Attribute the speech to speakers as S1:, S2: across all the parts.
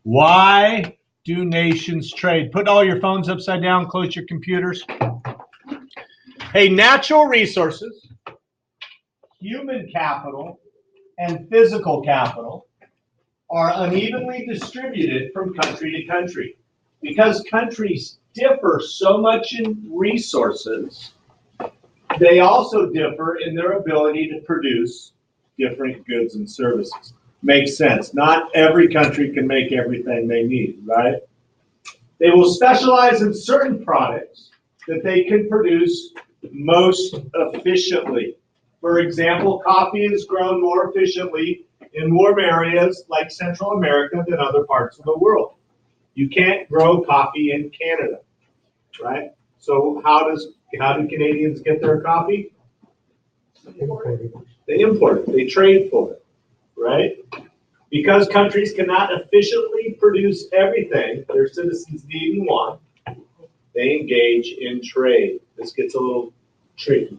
S1: Why do nations trade? Put all your phones upside down, close your computers. Hey, natural resources, human capital, and physical capital are unevenly distributed from country to country. Because countries differ so much in resources, they also differ in their ability to produce different goods and services. Makes sense. Not every country can make everything they need, right? They will specialize in certain products that they can produce most efficiently. For example, coffee is grown more efficiently in warm areas like Central America than other parts of the world. You can't grow coffee in Canada, right? So how do Canadians get their coffee? They import it. They trade for it, right? Because countries cannot efficiently produce everything their citizens need and want, they engage in trade. This gets a little tricky.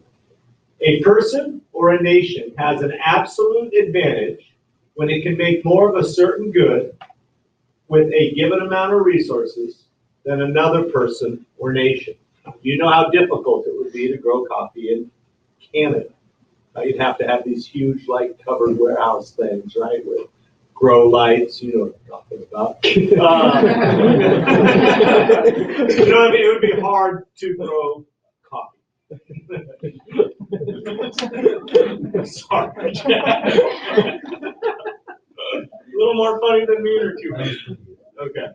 S1: A person or a nation has an absolute advantage when it can make more of a certain good with a given amount of resources than another person or nation. You know how difficult it would be to grow coffee in Canada. You'd have to have these huge, like, covered warehouse things, right, with grow lights, you know what I'm talking about. You know what I mean? It would be hard to grow coffee. Sorry. A little more funny than me or two. Okay.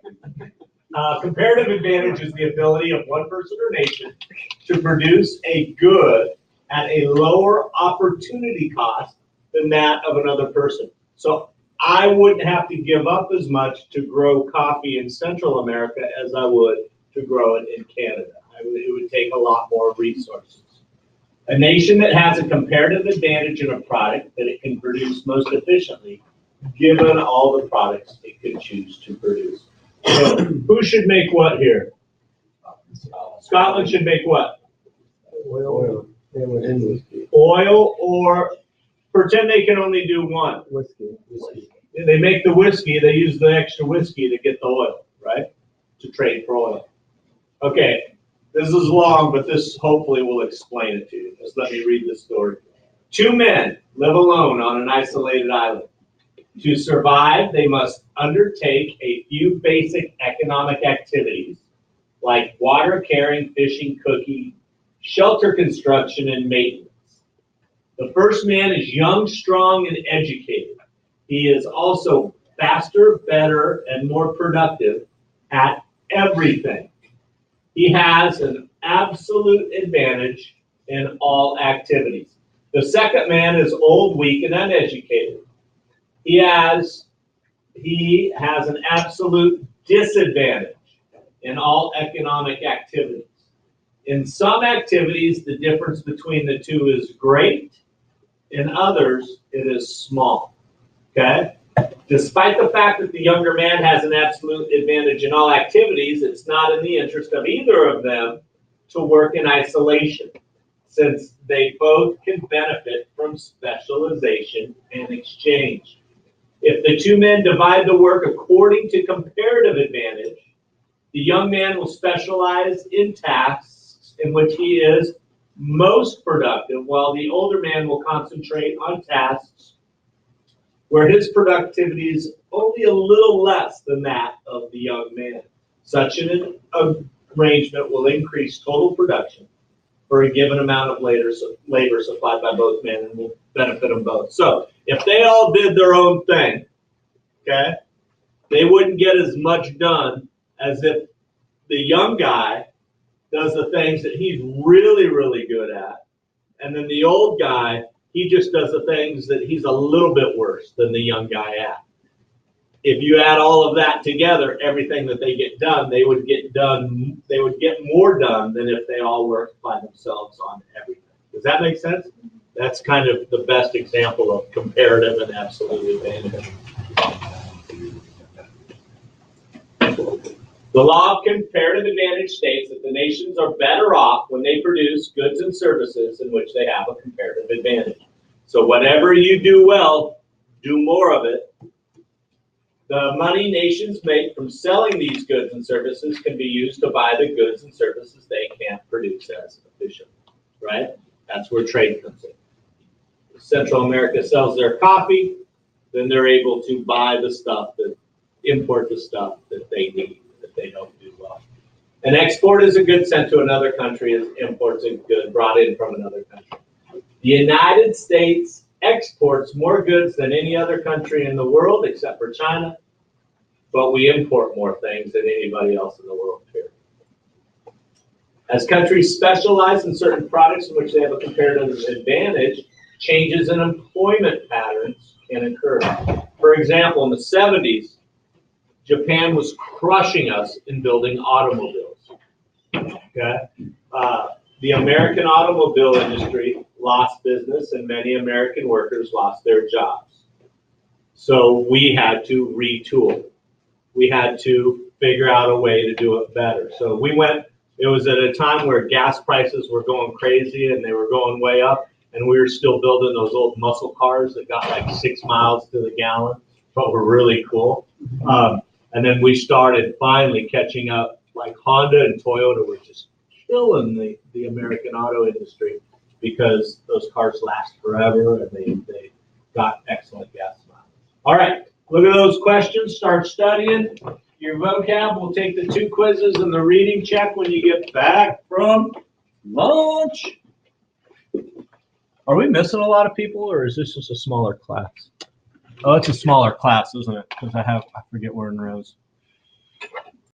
S1: Comparative advantage is the ability of one person or nation to produce a good at a lower opportunity cost than that of another person. So I wouldn't have to give up as much to grow coffee in Central America as I would to grow it in Canada. It would take a lot more resources. A nation that has a comparative advantage in a product that it can produce most efficiently, given all the products it could choose to produce. So who should make what here? Scotland should make what?
S2: Oil.
S1: Oil, or pretend they can only do one.
S2: Whiskey.
S1: They make the whiskey, they use the extra whiskey to get the oil, right? To trade for oil. Okay, this is long, but this hopefully will explain it to you. Just let me read the story. Two men live alone on an isolated island. To survive, they must undertake a few basic economic activities like water carrying, fishing, cooking, shelter construction, and maintenance. The first man is young, strong, and educated. He is also faster, better, and more productive at everything. He has an absolute advantage in all activities. The second man is old, weak, and uneducated. He has an absolute disadvantage in all economic activities. In some activities, the difference between the two is great. In others, it is small. Okay? Despite the fact that the younger man has an absolute advantage in all activities, it's not in the interest of either of them to work in isolation, since they both can benefit from specialization and exchange. If the two men divide the work according to comparative advantage, the young man will specialize in tasks in which he is most productive, while the older man will concentrate on tasks where his productivity is only a little less than that of the young man. Such an arrangement will increase total production for a given amount of labor supplied by both men and will benefit them both. So if they all did their own thing, okay, they wouldn't get as much done as if the young guy does the things that he's really, really good at, and then the old guy, he just does the things that he's a little bit worse than the young guy at. If you add all of that together, everything that they get done, they would get more done than if they all worked by themselves on everything. Does that make sense? That's kind of the best example of comparative and absolute advantage. The law of comparative advantage states that the nations are better off when they produce goods and services in which they have a comparative advantage. So whatever you do well, do more of it The money nations make from selling these goods and services can be used to buy the goods and services they can't produce as efficiently, right? That's where trade comes in. Central America sells their coffee, then they're able to buy the stuff import the stuff that they need, that they don't do well. An export is a good sent to another country, as imports a good brought in from another country. The United States exports more goods than any other country in the world except for China, but we import more things than anybody else in the world, period. As countries specialize in certain products in which they have a comparative advantage, changes in employment patterns can occur. For example, in the 70s, Japan was crushing us in building automobiles. Okay? The American automobile industry lost business and many American workers lost their jobs. So we had to retool. We had to figure out a way to do it better. So it was at a time where gas prices were going crazy and they were going way up, and we were still building those old muscle cars that got like 6 miles to the gallon, but were really cool. And then we started finally catching up, like Honda and Toyota were just killing the American auto industry because those cars last forever and they got excellent gas mileage. All right, look at those questions. Start studying your vocab. We'll take the 2 quizzes and the reading check when you get back from lunch. Are we missing a lot of people, or is this just a smaller class? Oh, it's a smaller class, isn't it? Because I forget we're in rows.